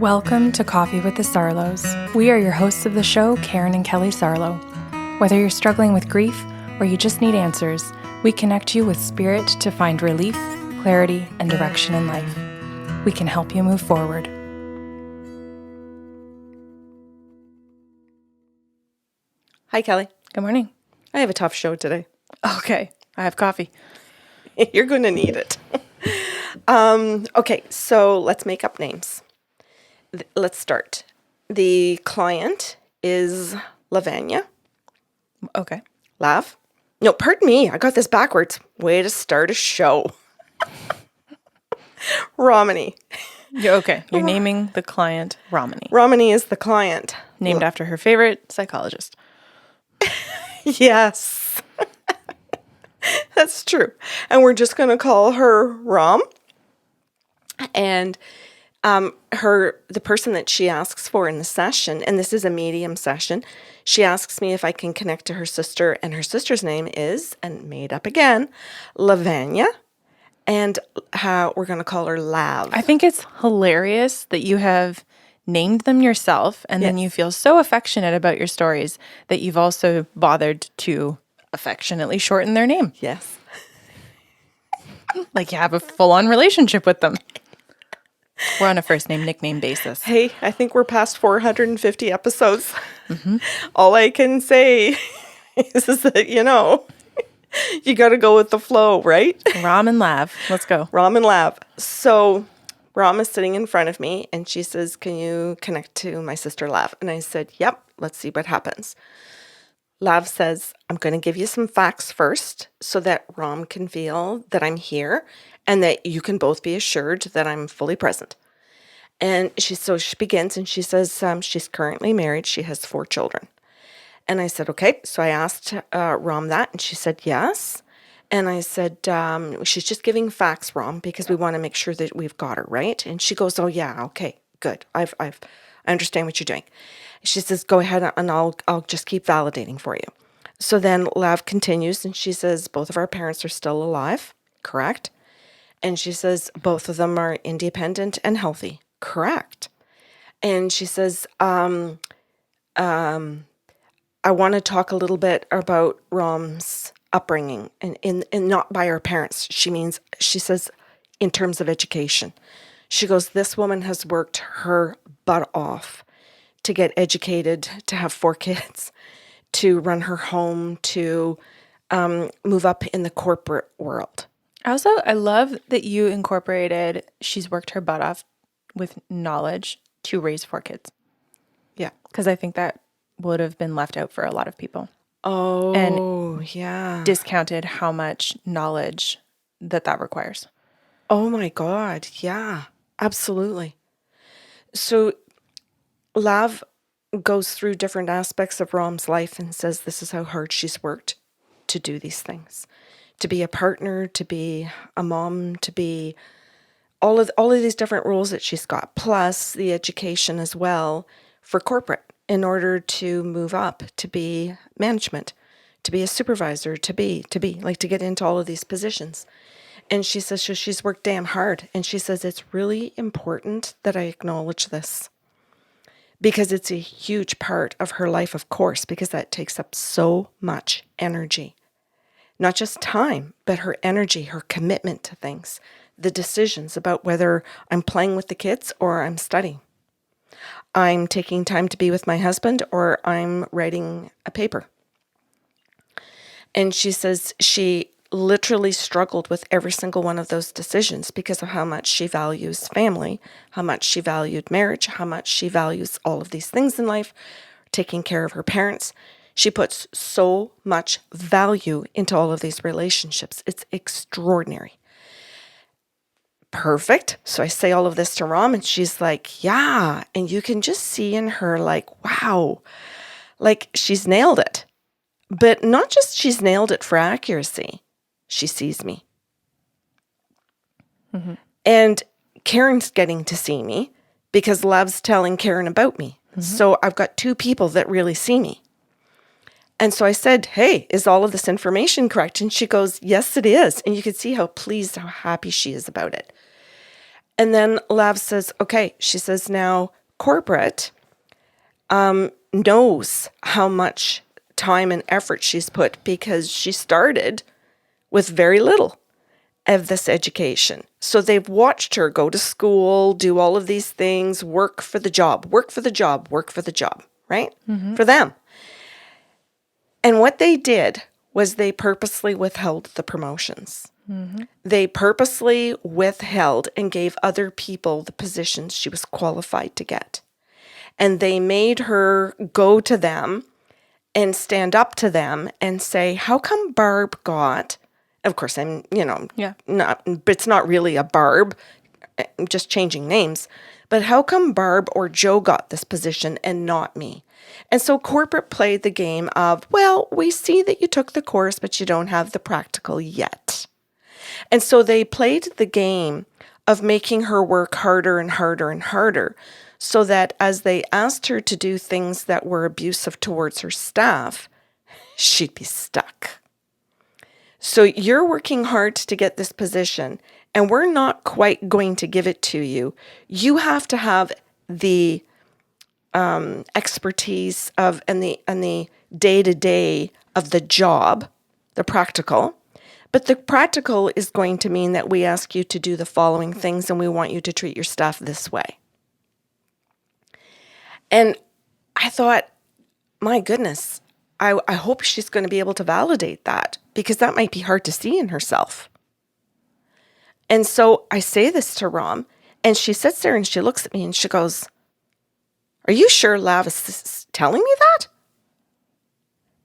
Welcome to Coffee with the Sarlos. We are your hosts of the show, Karen and Kelly Sarlo. Whether you're struggling with grief or you just need answers, we connect you with spirit to find relief, clarity, and direction in life. We can help you move forward. Hi, Kelly. Good morning. I have a tough show today. Okay, I have coffee. You're going to need it. Okay, so let's make up names. Let's start. The client is Lavanya. Okay. Lav. No, pardon me. I got this backwards. Way to start a show. Romany. You're naming the client Romany, Romany is the client. named after her favorite psychologist. Yes. That's true. And we're just going to call her Rom. And the person that she asks for in the session, and this is a medium session, she asks me if I can connect to her sister, and her sister's name is, and made up again, Lavanya, and we're going to call her Lav. I think it's hilarious that you have named them yourself and then you feel so affectionate about your stories that you've also bothered to affectionately shorten their name. Yes. Like you have a full-on relationship with them. We're on a first name, nickname basis. Hey, I think we're past 450 episodes. Mm-hmm. All I can say is that, you got to go with the flow, right? Rom and Lav. Let's go. Rom and Lav. So Rom is sitting in front of me and she says, can you connect to my sister Lav? And I said, yep, let's see what happens. Lav says, I'm going to give you some facts first so that Rom can feel that I'm here and that you can both be assured that I'm fully present. And she begins and she says she's currently married. She has 4 children. And I said, okay. So I asked Rom that and she said, yes. And I said, she's just giving facts, Rom, because we want to make sure that we've got her, right? And she goes, oh yeah, okay, good. I understand what you're doing. She says, go ahead and I'll just keep validating for you. So then Lav continues and she says, both of our parents are still alive, correct? And she says, both of them are independent and healthy, correct? And she says, I want to talk a little bit about Rom's upbringing and not by our parents. She says, in terms of education. She goes, this woman has worked her butt off to get educated, to have 4 kids, to run her home, to move up in the corporate world. Also, I love that you incorporated she's worked her butt off with knowledge to raise 4 kids. Yeah. Because I think that would have been left out for a lot of people. Oh, and yeah. Discounted how much knowledge that requires. Oh my God. Yeah, absolutely. So Lav goes through different aspects of Rom's life and says this is how hard she's worked to do these things, to be a partner, to be a mom, to be all of these different roles that she's got, plus the education as well for corporate in order to move up, to be management, to be a supervisor, to get into all of these positions. And she says she's worked damn hard. And she says it's really important that I acknowledge this because it's a huge part of her life, of course, because that takes up so much energy. Not just time, but her energy, her commitment to things, the decisions about whether I'm playing with the kids or I'm studying. I'm taking time to be with my husband or I'm writing a paper. And she says she literally struggled with every single one of those decisions because of how much she values family, how much she valued marriage, how much she values all of these things in life, taking care of her parents. She puts so much value into all of these relationships. It's extraordinary. Perfect. So I say all of this to Rom and she's like, yeah. And you can just see in her like, wow, like she's nailed it. But not just she's nailed it for accuracy. She sees me. Mm-hmm. And Karen's getting to see me because Lav's telling Karen about me. Mm-hmm. So I've got 2 people that really see me. And so I said, hey, is all of this information correct? And she goes, yes, it is. And you can see how pleased, how happy she is about it. And then Lav says, okay, she says, now corporate knows how much time and effort she's put because she started with very little of this education. So they've watched her go to school, do all of these things, work for the job, right? For them. And what they did was they purposely withheld the promotions. They purposely withheld and gave other people the positions she was qualified to get. And they made her go to them and stand up to them and say, how come Barb got, of course, it's not really a Barb, I'm just changing names, but how come Barb or Joe got this position and not me? And so corporate played the game of, well, we see that you took the course, but you don't have the practical yet. And so they played the game of making her work harder and harder and harder, so that as they asked her to do things that were abusive towards her staff, she'd be stuck. So you're working hard to get this position, and we're not quite going to give it to you. You have to have the expertise of and the day-to-day of the job, the practical. But the practical is going to mean that we ask you to do the following things, and we want you to treat your staff this way. And I thought, my goodness, I hope she's going to be able to validate that, because that might be hard to see in herself. And so I say this to Rom, and she sits there and she looks at me and she goes, are you sure Lav is telling me that?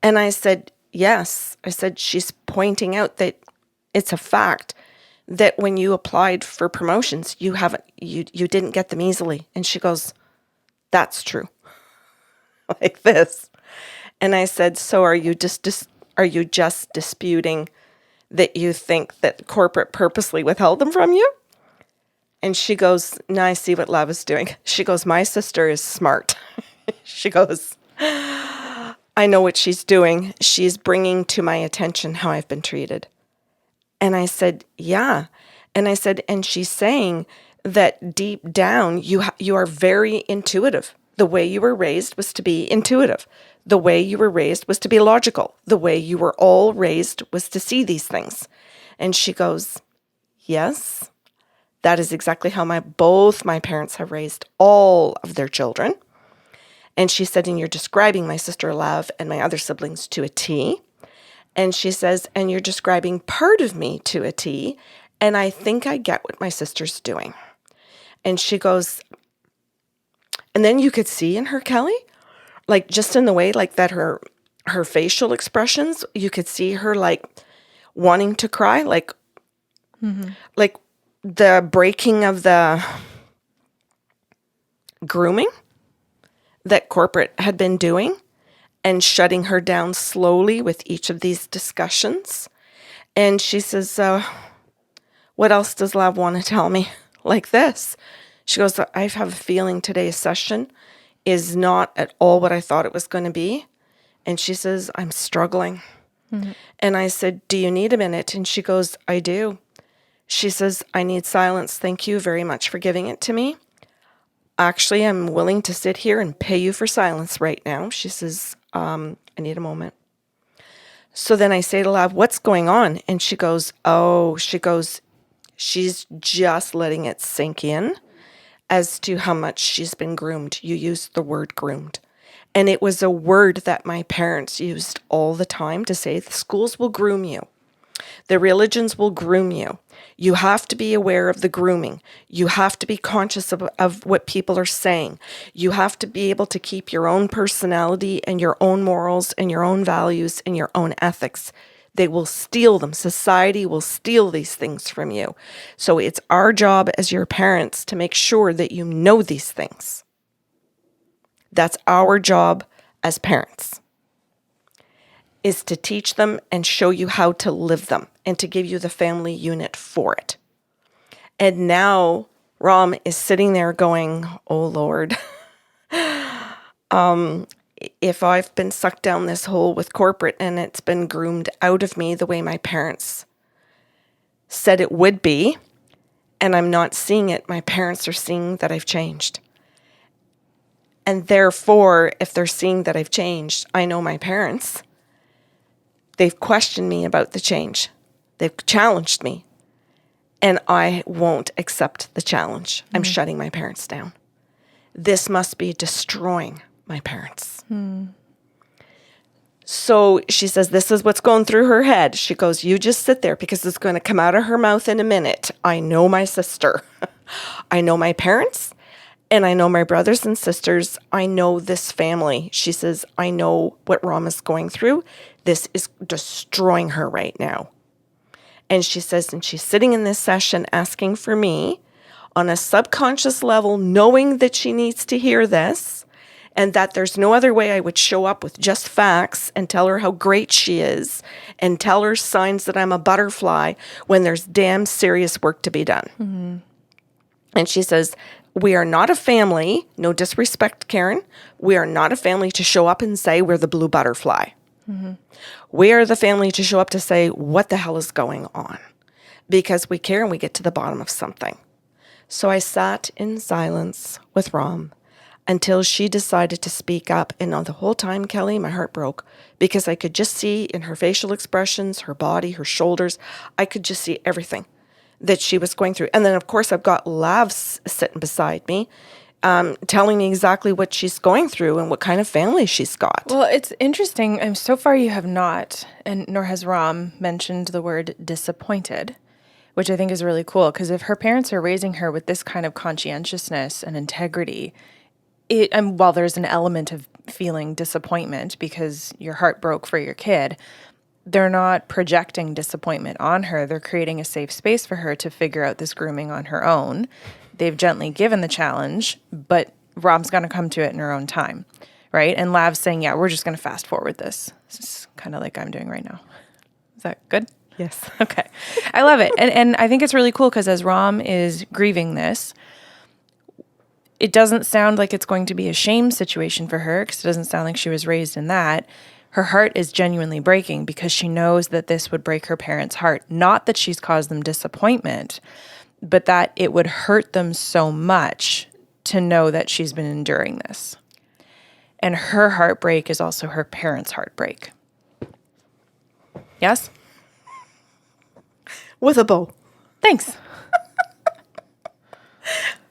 And I said, yes. I said, she's pointing out that it's a fact that when you applied for promotions, you didn't get them easily. And she goes, that's true. Like this. And I said, so are you just disputing that you think that corporate purposely withheld them from you? And she goes, no, I see what Lav is doing. She goes, my sister is smart. She goes, I know what she's doing. She's bringing to my attention how I've been treated. And I said, yeah. And I said, and she's saying that deep down, you are very intuitive. The way you were raised was to be intuitive. The way you were raised was to be logical. The way you were all raised was to see these things. And she goes, yes, that is exactly how both my parents have raised all of their children. And she said, and you're describing my sister Lav and my other siblings to a T. And she says, and you're describing part of me to a T. And I think I get what my sister's doing. And she goes, and then you could see in her, Kelly, like just in the way like that her facial expressions, you could see her like wanting to cry, like the breaking of the grooming that corporate had been doing and shutting her down slowly with each of these discussions. And she says, what else does Lav want to tell me? Like this. She goes, I have a feeling today's session is not at all what I thought it was going to be. And she says, I'm struggling. And I said, do you need a minute? And she goes, I do. She says, I need silence. Thank you very much for giving it to me. Actually, I'm willing to sit here and pay you for silence right now. She says, I need a moment. So then I say to Lav, what's going on? And she goes, she's just letting it sink in as to how much she's been groomed. You used the word groomed. And it was a word that my parents used all the time to say, the schools will groom you. The religions will groom you. You have to be aware of the grooming. You have to be conscious of what people are saying. You have to be able to keep your own personality and your own morals and your own values and your own ethics. They will steal them. Society will steal these things from you. So it's our job as your parents to make sure that you know these things. That's our job as parents, is to teach them and show you how to live them and to give you the family unit for it. And now Rom is sitting there going, oh Lord, if I've been sucked down this hole with corporate and it's been groomed out of me the way my parents said it would be, and I'm not seeing it. My parents are seeing that I've changed. And therefore, if they're seeing that I've changed, I know my parents, they've questioned me about the change. They've challenged me. And I won't accept the challenge. I'm shutting my parents down. This must be destroying my parents. So she says, this is what's going through her head. She goes, you just sit there because it's going to come out of her mouth in a minute. I know my sister. I know my parents. And I know my brothers and sisters. I know this family. She says, I know what Rama's going through. This is destroying her right now. And she says, and she's sitting in this session asking for me on a subconscious level, knowing that she needs to hear this and that there's no other way I would show up with just facts and tell her how great she is and tell her signs that I'm a butterfly when there's damn serious work to be done. Mm-hmm. And she says, we are not a family, no disrespect, Karen. We are not a family to show up and say we're the blue butterfly. Mm-hmm. We are the family to show up to say, what the hell is going on? Because we care and we get to the bottom of something. So I sat in silence with Ram until she decided to speak up. And the whole time, Kelly, my heart broke because I could just see in her facial expressions, her body, her shoulders, I could just see everything that she was going through. And then, of course, I've got Lav sitting beside me, telling me exactly what she's going through and what kind of family she's got. Well, it's interesting. So far you have not, and nor has Ram, mentioned the word disappointed, which I think is really cool. Because if her parents are raising her with this kind of conscientiousness and integrity, while there's an element of feeling disappointment because your heart broke for your kid, they're not projecting disappointment on her. They're creating a safe space for her to figure out this grooming on her own. They've gently given the challenge, but Rob's going to come to it in her own time, right? And Lav's saying, yeah, we're just going to fast forward this. This is kind of like I'm doing right now. Is that good? Yes. Okay. I love it. And I think it's really cool because as Ram is grieving this, it doesn't sound like it's going to be a shame situation for her because it doesn't sound like she was raised in that. Her heart is genuinely breaking because she knows that this would break her parents' heart. Not that she's caused them disappointment, but that it would hurt them so much to know that she's been enduring this. And her heartbreak is also her parents' heartbreak. Yes? With a bow. Thanks.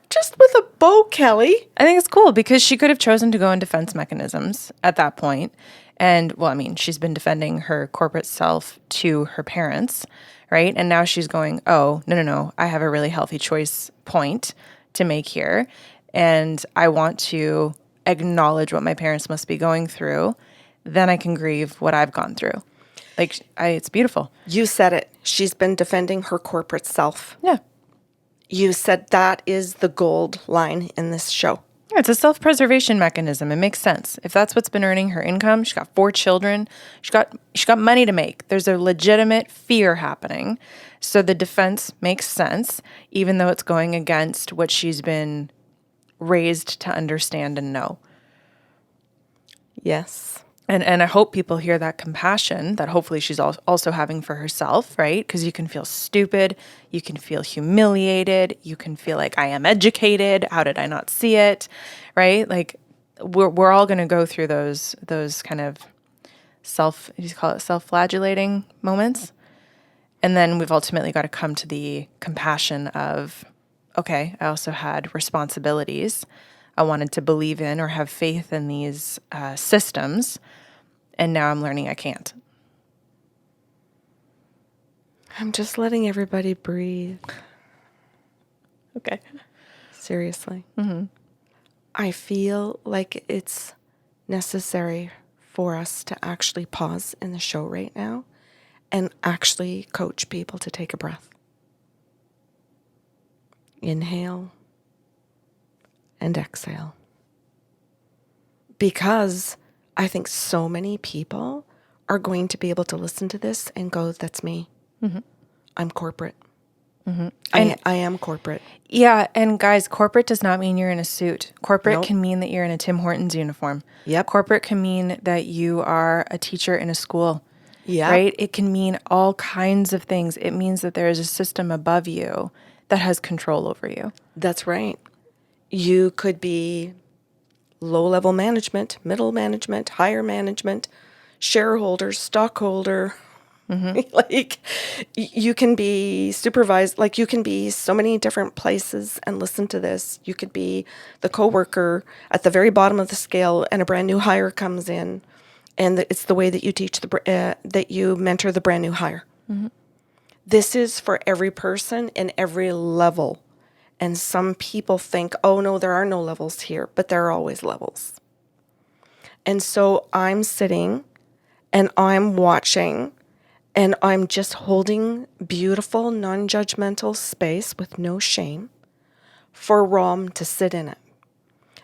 Just with a bow, Kelly. I think it's cool because she could have chosen to go in defense mechanisms at that point. And, well, I mean, she's been defending her corporate self to her parents, right? And now she's going, oh, no, I have a really healthy choice point to make here. And I want to acknowledge what my parents must be going through. Then I can grieve what I've gone through. Like, it's beautiful. You said it. She's been defending her corporate self. Yeah. You said that is the gold line in this show. Yeah, it's a self-preservation mechanism. It makes sense. If that's what's been earning her income, she's got 4 children, she's got money to make. There's a legitimate fear happening. So the defense makes sense, even though it's going against what she's been raised to understand and know. Yes. And I hope people hear that compassion that hopefully she's also having for herself, right? Because you can feel stupid, you can feel humiliated, you can feel like I am educated. How did I not see it, right? Like we're all going to go through those kind of self-flagellating moments, and then we've ultimately got to come to the compassion of, okay, I also had responsibilities. I wanted to believe in or have faith in these systems. And now I'm learning I can't. I'm just letting everybody breathe. Okay. Seriously. Mm-hmm. I feel like it's necessary for us to actually pause in the show right now and actually coach people to take a breath. Inhale and exhale. Because I think so many people are going to be able to listen to this and go, that's me. Mm-hmm. I'm corporate. Mm-hmm. I am corporate. Yeah, and guys, corporate does not mean you're in a suit. Corporate can mean that you're in a Tim Hortons uniform. Yep. Corporate can mean that you are a teacher in a school. Yeah. Right? It can mean all kinds of things. It means that there is a system above you that has control over you. That's right. You could be low-level management, middle management, higher management, shareholder, stockholder. Like you can be supervised, like you can be so many different places. And listen to this. You could be the coworker at the very bottom of the scale and a brand new hire comes in, and it's the way that you teach that you mentor the brand new hire. This is for every person in every level. And some people think, oh no, there are no levels here, but there are always levels. And so I'm sitting and I'm watching and I'm just holding beautiful, non-judgmental space with no shame for Rom to sit in it.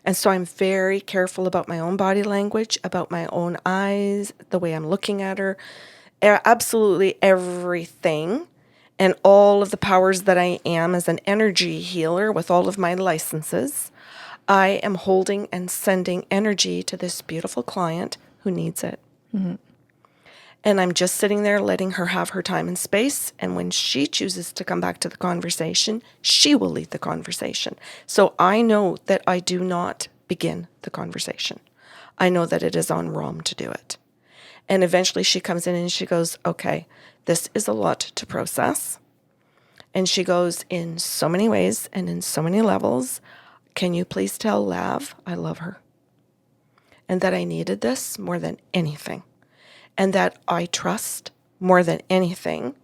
And so I'm very careful about my own body language, about my own eyes, the way I'm looking at her, absolutely everything. And all of the powers that I am as an energy healer with all of my licenses, I am holding and sending energy to this beautiful client who needs it. And I'm just sitting there letting her have her time and space. And when she chooses to come back to the conversation, she will lead the conversation. So I know that I do not begin the conversation. I know that it is on Rom to do it. And eventually she comes in and she goes, okay, this is a lot to process. And she goes, in so many ways and in so many levels, can you please tell Lav I love her? And that I needed this more than anything. And that I trust more than anything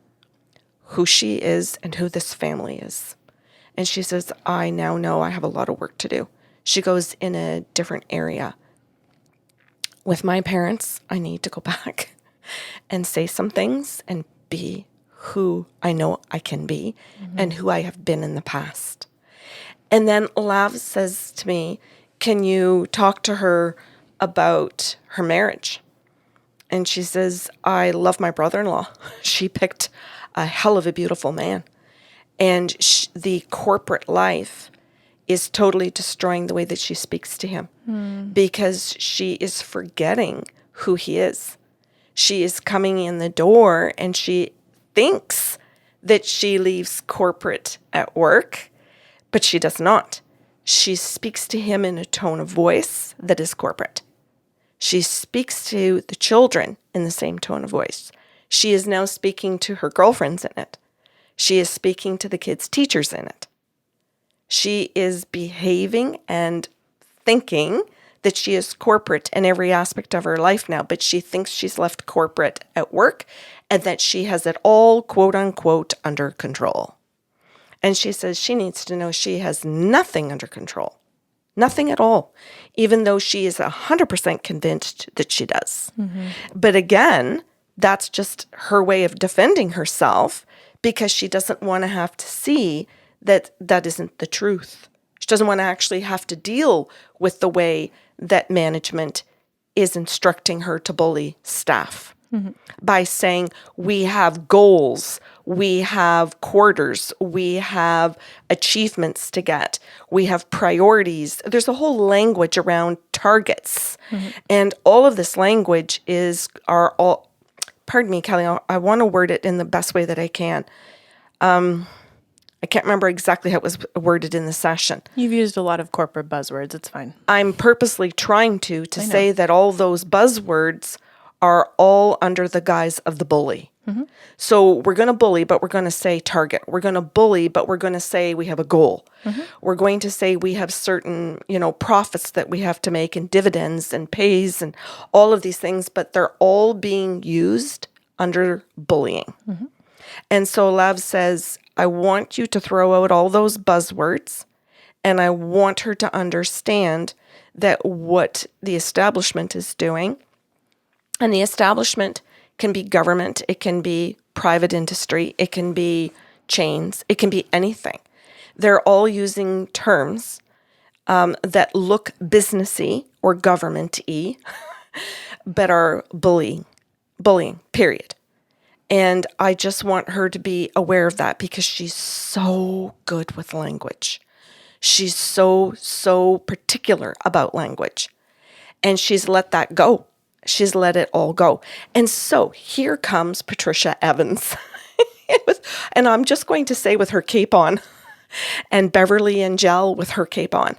who she is and who this family is. And she says, I now know I have a lot of work to do. She goes, in a different area. With my parents, I need to go back and say some things and be who I know I can be and who I have been in the past. And then Lav says to me, can you talk to her about her marriage? And she says, I love my brother-in-law. She picked a hell of a beautiful man. And the corporate life is totally destroying the way that she speaks to him because she is forgetting who he is. She is coming in the door and she thinks that she leaves corporate at work, but she does not. She speaks to him in a tone of voice that is corporate. She speaks to the children in the same tone of voice. She is now speaking to her girlfriends in it. She is speaking to the kids' teachers in it. She is behaving and thinking that she is corporate in every aspect of her life now, but she thinks she's left corporate at work and that she has it all, quote unquote, under control. And she says she needs to know she has nothing under control. Nothing at all, even though she is 100% convinced that she does. But again, that's just her way of defending herself because she doesn't want to have to see that that isn't the truth. She doesn't want to actually have to deal with the way that management is instructing her to bully staff by saying, we have goals, we have quarters, we have achievements to get, we have priorities. There's a whole language around targets. And all of this language are all, pardon me, Kelly, I want to word it in the best way that I can. I can't remember exactly how it was worded in the session. You've used a lot of corporate buzzwords. It's fine. I'm purposely trying to say that all those buzzwords are all under the guise of the bully. So we're going to bully, but we're going to say target. We're going to bully, but we're going to say we have a goal. We're going to say we have certain, profits that we have to make and dividends and pays and all of these things, but they're all being used under bullying. And so Lav says, I want you to throw out all those buzzwords and I want her to understand that what the establishment is doing, and the establishment can be government, it can be private industry, it can be chains, it can be anything. They're all using terms that look businessy or government-y, but are bullying, period. And I just want her to be aware of that because she's so good with language. She's so particular about language. And she's let that go. She's let it all go. And so here comes Patricia Evans. And I'm just going to say with her cape on, and Beverly in gel with her cape on.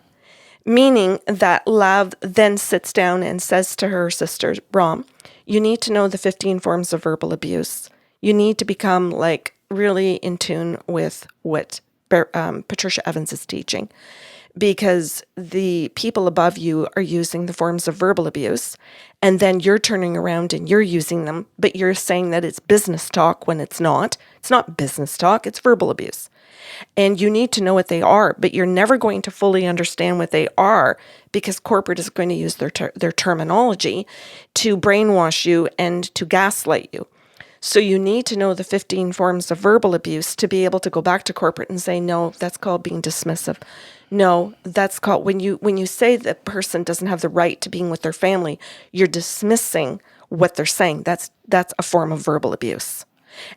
Meaning that Lav then sits down and says to her sister, Rom, you need to know the 15 forms of verbal abuse. You need to become like really in tune with what Patricia Evans is teaching, because the people above you are using the forms of verbal abuse, and then you're turning around and you're using them, but you're saying that it's business talk when it's not. It's not business talk, it's verbal abuse. And you need to know what they are, but you're never going to fully understand what they are because corporate is going to use their terminology to brainwash you and to gaslight you. So you need to know the 15 forms of verbal abuse to be able to go back to corporate and say, no, that's called being dismissive. No, that's called when you say that person doesn't have the right to being with their family, you're dismissing what they're saying. That's a form of verbal abuse.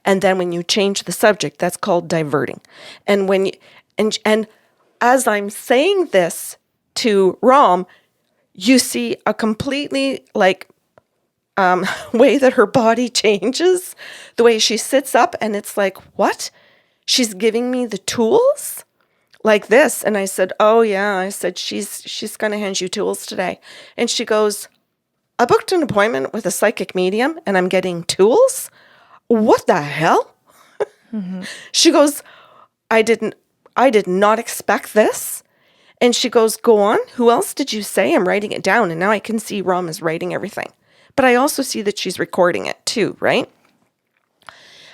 And then when you change the subject, that's called diverting. And when you, and as I'm saying this to Rom, you see a completely way that her body changes, the way she sits up, and it's like, what? She's giving me the tools like this. And I said, oh yeah, I said, she's going to hand you tools today. And she goes, I booked an appointment with a psychic medium and I'm getting tools? What the hell? Mm-hmm. She goes, I did not expect this. And she goes, go on. Who else did you say? I'm writing it down. And now I can see Rom is writing everything. But I also see that she's recording it too, right?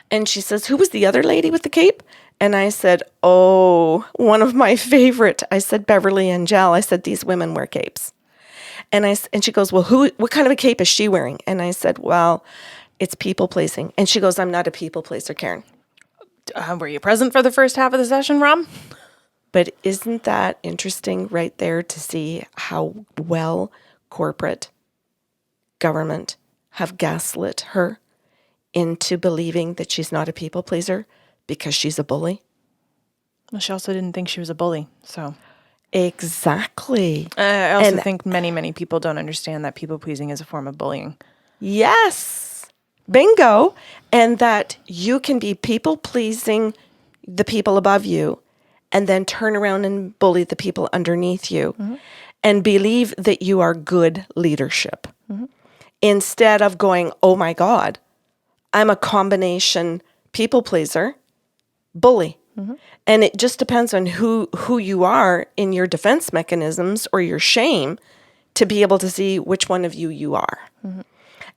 And she says, who was the other lady with the cape? And I said, oh, one of my favorite. I said, Beverly and Jel. I said, these women wear capes. And she goes, well, what kind of a cape is she wearing? And I said, well, it's people pleasing. And she goes, I'm not a people pleaser, Karen. Were you present for the first half of the session, Rom? But isn't that interesting right there to see how well corporate government have gaslit her into believing that she's not a people pleaser because she's a bully? Well, she also didn't think she was a bully, so. Exactly. I also think many people don't understand that people pleasing is a form of bullying. Yes. Bingo. And that you can be people pleasing the people above you and then turn around and bully the people underneath you, mm-hmm. and believe that you are good leadership. Mm-hmm. Instead of going, oh my God, I'm a combination people pleaser, bully. Mm-hmm. And it just depends on who you are in your defense mechanisms or your shame to be able to see which one of you are. Mm-hmm.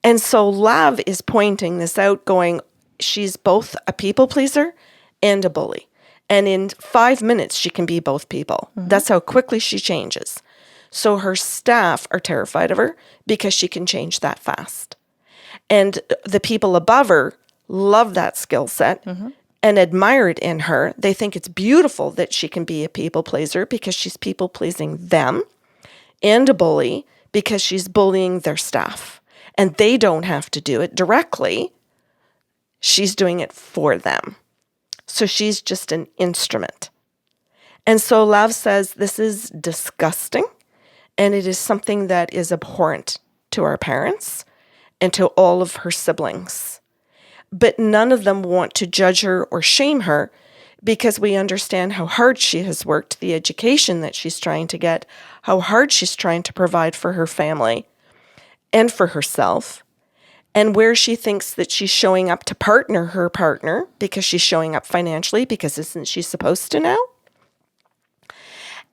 And so Lav is pointing this out, going, she's both a people pleaser and a bully. And in 5 minutes, she can be both people. Mm-hmm. That's how quickly she changes. So her staff are terrified of her because she can change that fast. And the people above her love that skill set, mm-hmm. and admire it in her. They think it's beautiful that she can be a people pleaser because she's people pleasing them, and a bully because she's bullying their staff. And they don't have to do it directly. She's doing it for them. So she's just an instrument. And so Lav says this is disgusting, and it is something that is abhorrent to our parents and to all of her siblings. But none of them want to judge her or shame her because we understand how hard she has worked, the education that she's trying to get, how hard she's trying to provide for her family and for herself, and where she thinks that she's showing up to partner her partner because she's showing up financially, because isn't she supposed to now?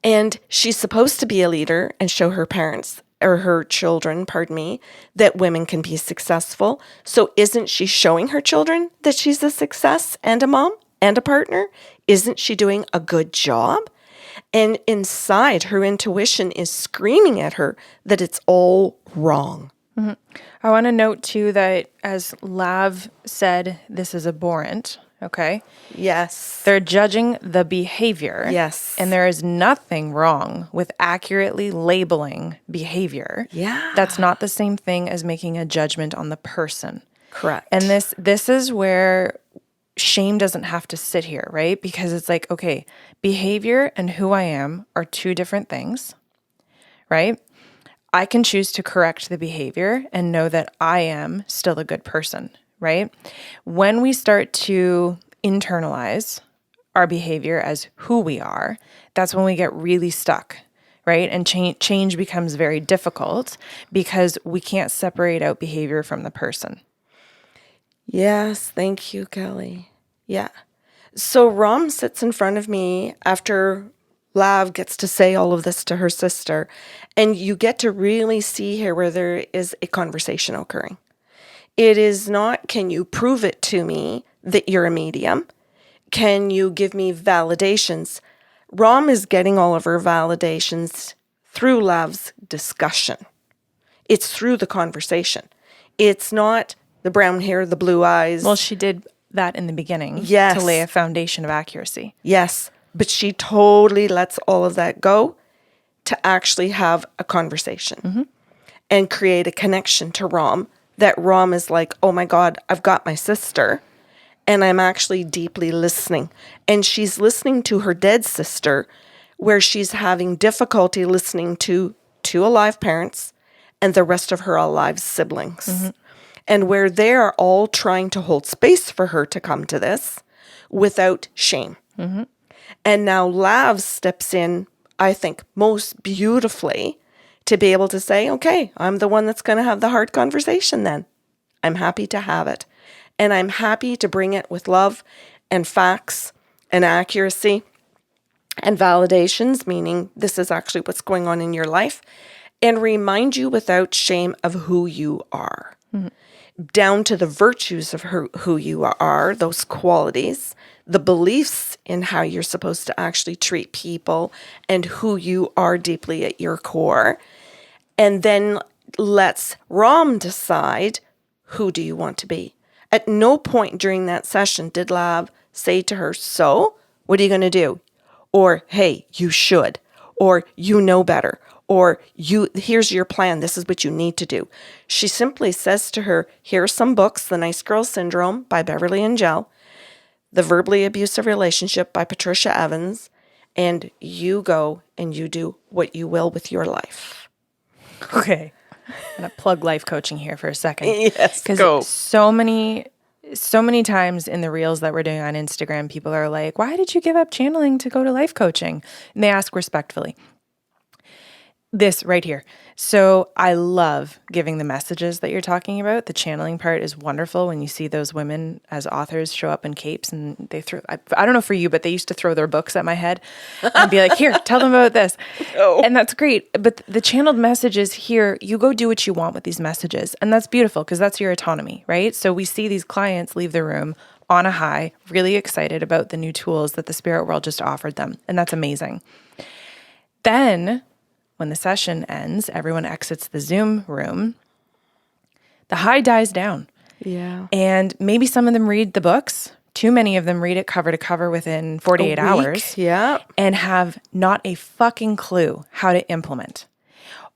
And she's supposed to be a leader and show her parents or her children, that women can be successful. So isn't she showing her children that she's a success and a mom and a partner? Isn't she doing a good job? And inside, her intuition is screaming at her that it's all wrong. Mm-hmm. I want to note, too, that as Lav said, this is abhorrent, okay? Yes. They're judging the behavior. Yes. And there is nothing wrong with accurately labeling behavior. Yeah. That's not the same thing as making a judgment on the person. Correct. And this is where shame doesn't have to sit here, right? Because it's like, okay, behavior and who I am are two different things, right? I can choose to correct the behavior and know that I am still a good person, right? When we start to internalize our behavior as who we are, that's when we get really stuck, right? And change becomes very difficult because we can't separate out behavior from the person. Yes, thank you, Kelly. Yeah. So Rom sits in front of me after Lav gets to say all of this to her sister, and you get to really see here where there is a conversation occurring. It is not, can you prove it to me that you're a medium? Can you give me validations? Rom is getting all of her validations through Lav's discussion. It's through the conversation. It's not the brown hair, the blue eyes. Well, she did that in the beginning Yes. to lay a foundation of accuracy. Yes, but she totally lets all of that go to actually have a conversation and create a connection to Rom, that Rom is like, oh my God, I've got my sister and I'm actually deeply listening. And she's listening to her dead sister where she's having difficulty listening to two alive parents and the rest of her alive siblings. And where they are all trying to hold space for her to come to this without shame. And now Lav steps in, I think, most beautifully to be able to say, okay, I'm the one that's going to have the hard conversation then. I'm happy to have it. And I'm happy to bring it with love and facts and accuracy and validations, meaning this is actually what's going on in your life, and remind you without shame of who you are. Down to the virtues of who you are, those qualities, the beliefs in how you're supposed to actually treat people and who you are deeply at your core. And then let's Rom decide, who do you want to be? At no point during that session did Lav say to her, so what are you going to do? Or, hey, you should, or you know better, or here's your plan. This is what you need to do. She simply says to her, here are some books, The Nice Girl Syndrome by Beverly and Gell, The Verbally Abusive Relationship by Patricia Evans, and you go and you do what you will with your life. Okay. I'm going to plug life coaching here for a second. Yes, go. Because so many times in the reels that we're doing on Instagram, people are like, why did you give up channeling to go to life coaching? And they ask respectfully. This right here. So I love giving the messages that you're talking about. The channeling part is wonderful when you see those women as authors show up in capes and they throw, I don't know for you, but they used to throw their books at my head and be like, here, tell them about this. Oh. And that's great. But the channeled messages here, you go do what you want with these messages. And that's beautiful because that's your autonomy, right? So we see these clients leave the room on a high, really excited about the new tools that the spirit world just offered them. And that's amazing. Then when the session ends, everyone exits the Zoom room, the high dies down. Yeah. And maybe some of them read the books. Too many of them read it cover to cover within 48 hours. Yeah. And have not a fucking clue how to implement.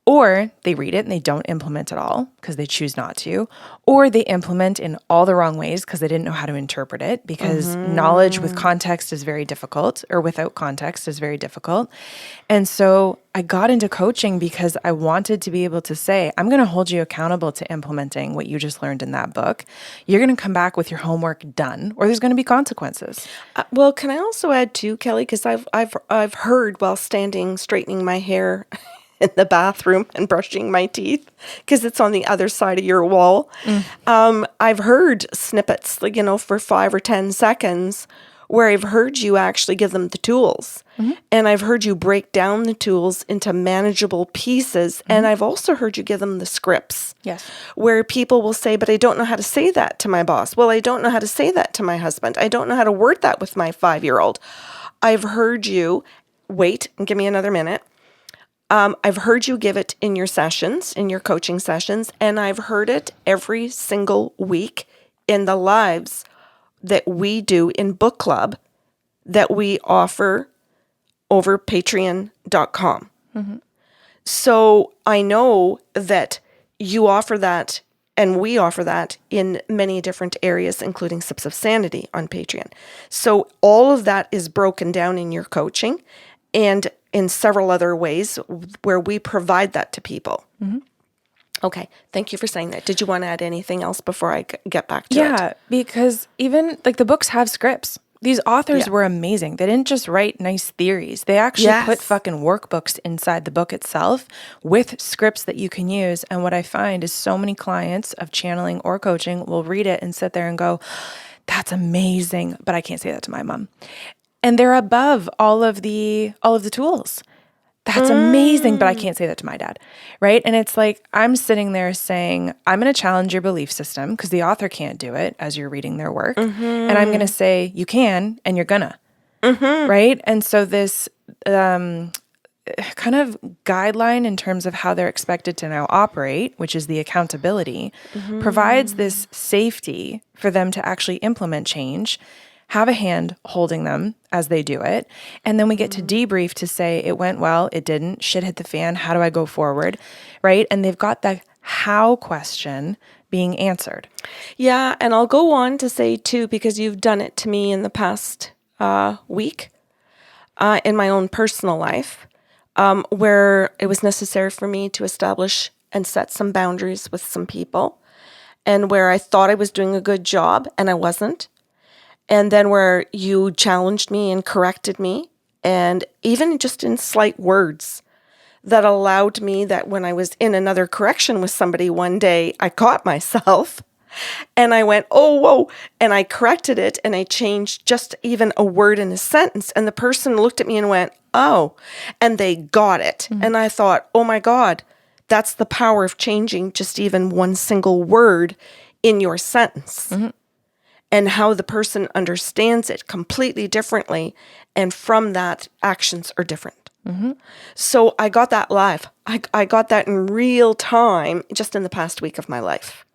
Or they read it and they don't implement at all because they choose not to. Or they implement in all the wrong ways because they didn't know how to interpret it, because knowledge with context is very difficult, or without context is very difficult. And so I got into coaching because I wanted to be able to say, I'm going to hold you accountable to implementing what you just learned in that book. You're going to come back with your homework done, or there's going to be consequences. Well, can I also add too, Kelly, because I've heard while standing straightening my hair in the bathroom and brushing my teeth, because it's on the other side of your wall. I've heard snippets, like, for 5 or 10 seconds, where I've heard you actually give them the tools. And I've heard you break down the tools into manageable pieces. And I've also heard you give them the scripts. Yes. Where people will say, but I don't know how to say that to my boss. Well, I don't know how to say that to my husband. I don't know how to word that with my 5-year-old. I've heard you, wait and give me another minute. I've heard you give it in your sessions, in your coaching sessions, and I've heard it every single week in the lives that we do in book club that we offer over patreon.com. So I know that you offer that and we offer that in many different areas, including Sips of Sanity on Patreon. So all of that is broken down in your coaching and in several other ways where we provide that to people. Okay. Thank you for saying that. Did you want to add anything else before I get back to it? Yeah, because even like the books have scripts. These authors Yeah. were amazing. They didn't just write nice theories. They actually put Yes. fucking workbooks inside the book itself with scripts that you can use. And what I find is so many clients of channeling or coaching will read it and sit there and go, that's amazing. But I can't say that to my mom. And they're above all of the tools. That's amazing, but I can't say that to my dad, right? And it's like, I'm sitting there saying, I'm going to challenge your belief system because the author can't do it as you're reading their work. And I'm going to say, you can, and you're gonna, right? And so this kind of guideline in terms of how they're expected to now operate, which is the accountability, provides this safety for them to actually implement change, have a hand holding them as they do it. And then we get to debrief to say, it went well, it didn't, shit hit the fan, how do I go forward, right? And they've got the how question being answered. Yeah, and I'll go on to say too, because you've done it to me in the past week in my own personal life, where it was necessary for me to establish and set some boundaries with some people, and where I thought I was doing a good job and I wasn't. And then where you challenged me and corrected me, and even just in slight words that allowed me that when I was in another correction with somebody one day, I caught myself and I went, oh, whoa. And I corrected it and I changed just even a word in a sentence. And the person looked at me and went, oh, and they got it. And I thought, oh my God, that's the power of changing just even one single word in your sentence. And how the person understands it completely differently. And from that, actions are different. So I got that live. I got that in real time just in the past week of my life.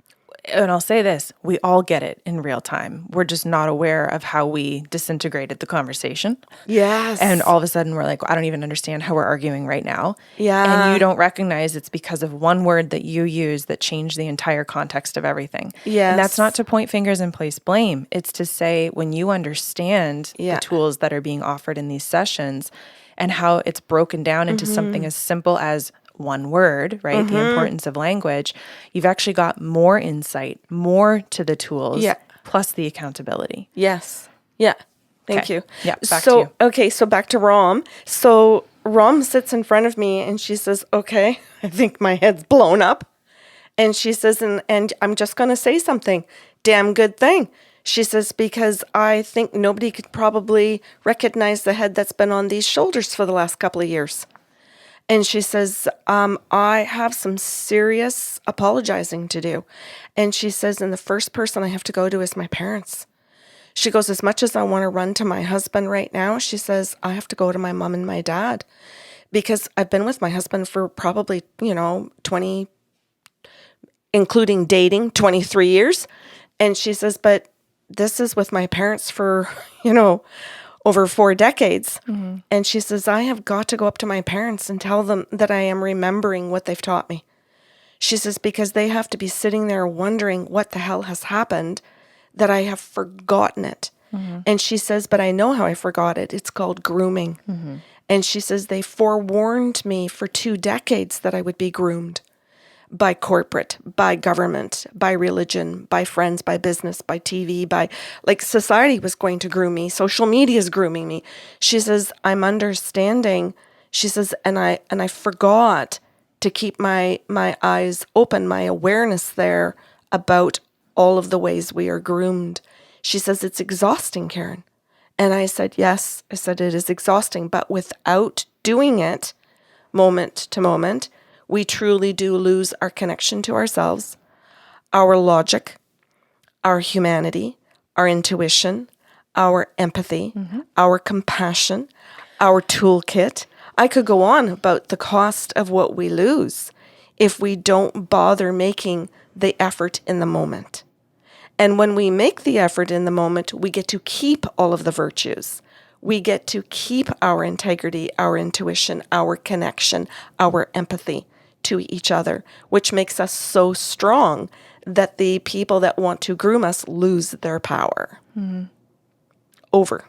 And I'll say this, we all get it in real time. We're just not aware of how we disintegrated the conversation. Yes. And all of a sudden we're like, I don't even understand how we're arguing right now. Yeah. And you don't recognize it's because of one word that you use that changed the entire context of everything. Yes. And that's not to point fingers and place blame. It's to say when you understand the tools that are being offered in these sessions and how it's broken down into something as simple as one word, right? The importance of language. You've actually got more insight, more to the tools, plus the accountability. Yes. Yeah. Thank you. Yeah, back to you. Okay, so back to Rom. So Rom sits in front of me and she says, okay, I think my head's blown up. And she says, and I'm just going to say something. Damn good thing. She says, because I think nobody could probably recognize the head that's been on these shoulders for the last couple of years. And she says, I have some serious apologizing to do. And she says, and the first person I have to go to is my parents. She goes, as much as I want to run to my husband right now, she says, I have to go to my mom and my dad. Because I've been with my husband for probably, 20, including dating, 23 years. And she says, but this is with my parents for, over 4 decades. And she says, I have got to go up to my parents and tell them that I am remembering what they've taught me. She says, because they have to be sitting there wondering what the hell has happened, that I have forgotten it. And she says, but I know how I forgot it. It's called grooming. And she says, they forewarned me for 2 decades that I would be groomed by corporate, by government, by religion, by friends, by business, by TV, by society was going to groom me. Social media is grooming me. She says, I'm understanding. She says, and I forgot to keep my eyes open, my awareness there about all of the ways we are groomed. She says, it's exhausting, Karen. And I said, yes. I said, it is exhausting, but without doing it moment to moment, we truly do lose our connection to ourselves, our logic, our humanity, our intuition, our empathy, our compassion, our toolkit. I could go on about the cost of what we lose if we don't bother making the effort in the moment. And when we make the effort in the moment, we get to keep all of the virtues. We get to keep our integrity, our intuition, our connection, our empathy to each other, which makes us so strong that the people that want to groom us lose their power over.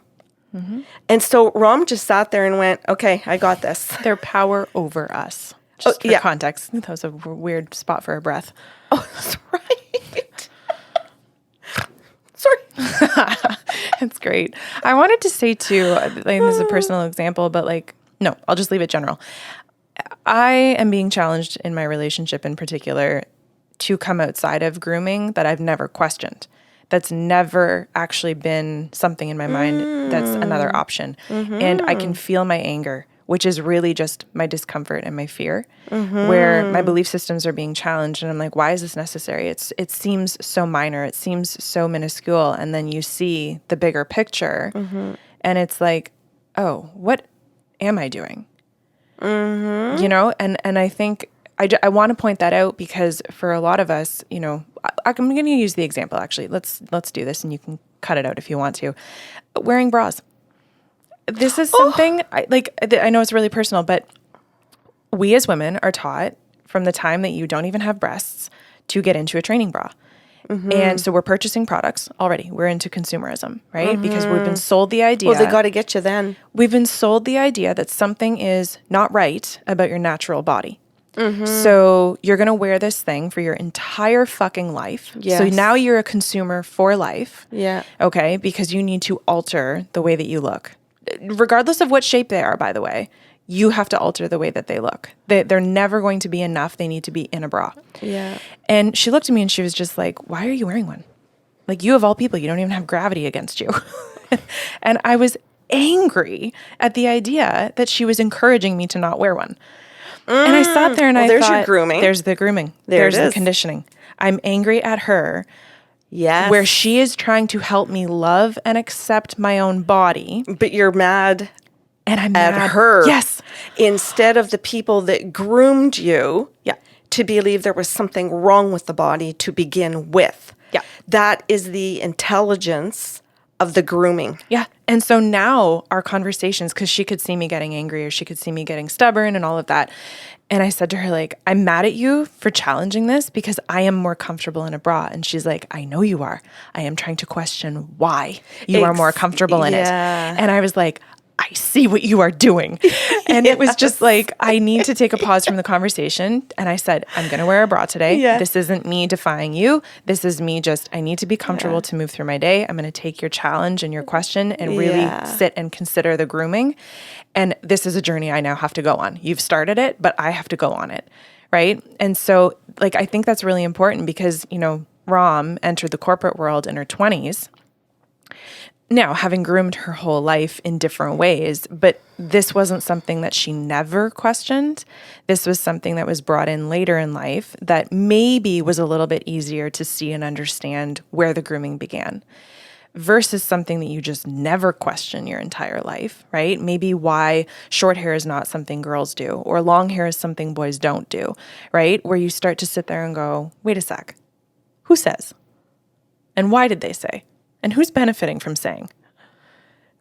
And so Rom just sat there and went, okay, I got this. Their power over us. Just for context. That was a weird spot for a breath. Oh, that's right. Sorry. That's great. I wanted to say too, like, this is a personal example, but like, no, I'll just leave it general. I am being challenged in my relationship in particular to come outside of grooming that I've never questioned. That's never actually been something in my mind that's another option. And I can feel my anger, which is really just my discomfort and my fear, where my belief systems are being challenged. And I'm like, why is this necessary? It seems so minor. It seems so minuscule. And then you see the bigger picture and it's like, oh, what am I doing? You know, and I think I want to point that out because for a lot of us, you know, I'm going to use the example actually. Let's do this and you can cut it out if you want to. Wearing bras. This is something I know it's really personal, but we as women are taught from the time that you don't even have breasts to get into a training bra. And so we're purchasing products already. We're into consumerism, right? Because we've been sold the idea. Well, they got to get you then. We've been sold the idea that something is not right about your natural body. So you're going to wear this thing for your entire fucking life. Yes. So now you're a consumer for life. Yeah. Okay? Because you need to alter the way that you look. Regardless of what shape they are, by the way, you have to alter the way that they look. They're never going to be enough. They need to be in a bra. Yeah. And she looked at me and she was just like, why are you wearing one? Like, you of all people, you don't even have gravity against you. And I was angry at the idea that she was encouraging me to not wear one. And I sat there and I there's thought, your grooming. There's the grooming. There's the conditioning. I'm angry at her. Yes. Where she is trying to help me love and accept my own body. But you're mad and I'm at mad. her. Yes. Instead of the people that groomed you Yeah. to believe there was something wrong with the body to begin with. Yeah. That is the intelligence of the grooming. Yeah. And so now our conversations, because she could see me getting angry or she could see me getting stubborn and all of that. And I said to her, like, I'm mad at you for challenging this because I am more comfortable in a bra. And she's like, I know you are. I am trying to question why you are more comfortable in it. And I was like, I see what you are doing. And it was just like, I need to take a pause from the conversation. And I said, I'm going to wear a bra today. Yeah. This isn't me defying you. This is me just, I need to be comfortable to move through my day. I'm going to take your challenge and your question and really sit and consider the grooming. And this is a journey I now have to go on. You've started it, but I have to go on it. Right. And so like, I think that's really important because, you know, Rom entered the corporate world in her 20s. Now, having groomed her whole life in different ways, but this wasn't something that she never questioned. This was something that was brought in later in life that maybe was a little bit easier to see and understand where the grooming began versus something that you just never question your entire life, right? Maybe why short hair is not something girls do or long hair is something boys don't do, right? Where you start to sit there and go, wait a sec, who says? And why did they say? And who's benefiting from saying,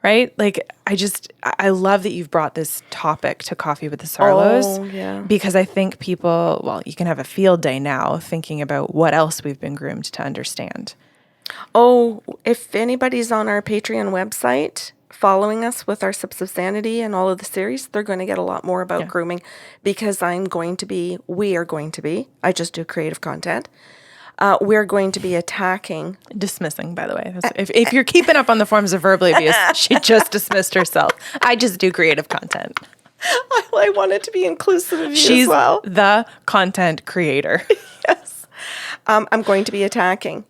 right? Like, I love that you've brought this topic to Coffee with the Sarlos because I think people, well, you can have a field day now thinking about what else we've been groomed to understand. Oh, if anybody's on our Patreon website following us with our Sips of Sanity and all of the series, they're going to get a lot more about grooming because we are going to be, I just do creative content. We're going to be attacking. Dismissing, by the way. If you're keeping up on the forms of verbal abuse, she just dismissed herself. I just do creative content. I want it to be inclusive of you She's as well. The content creator. Yes. I'm going to be attacking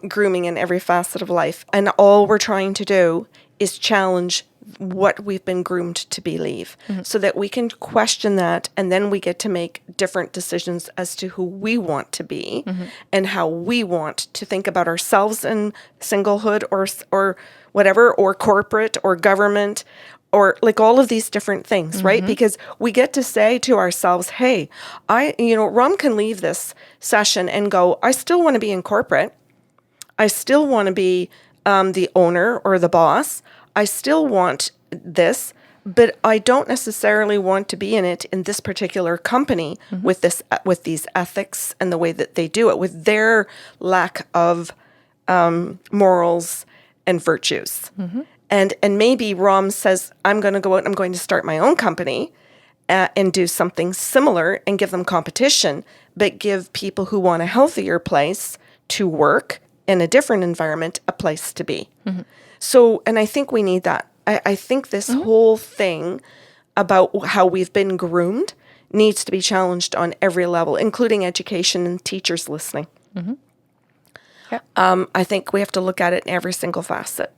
grooming in every facet of life. And all we're trying to do is challenge what we've been groomed to believe so that we can question that and then we get to make different decisions as to who we want to be and how we want to think about ourselves in singlehood or whatever, or corporate or government or like all of these different things, right? Because we get to say to ourselves, hey, Rom can leave this session and go, I still want to be in corporate. I still want to be the owner or the boss. I still want this, but I don't necessarily want to be in it in this particular company with these ethics and the way that they do it, with their lack of morals and virtues. And maybe Rom says, I'm going to go out and I'm going to start my own company and do something similar and give them competition, but give people who want a healthier place to work in a different environment a place to be. So, and I think we need that. I think this whole thing about how we've been groomed needs to be challenged on every level, including education and teachers listening. Yep. I think we have to look at it in every single facet.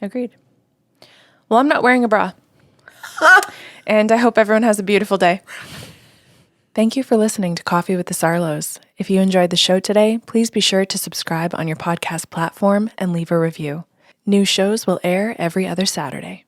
Agreed. Well, I'm not wearing a bra. And I hope everyone has a beautiful day. Thank you for listening to Coffee with the Sarlos. If you enjoyed the show today, please be sure to subscribe on your podcast platform and leave a review. New shows will air every other Saturday.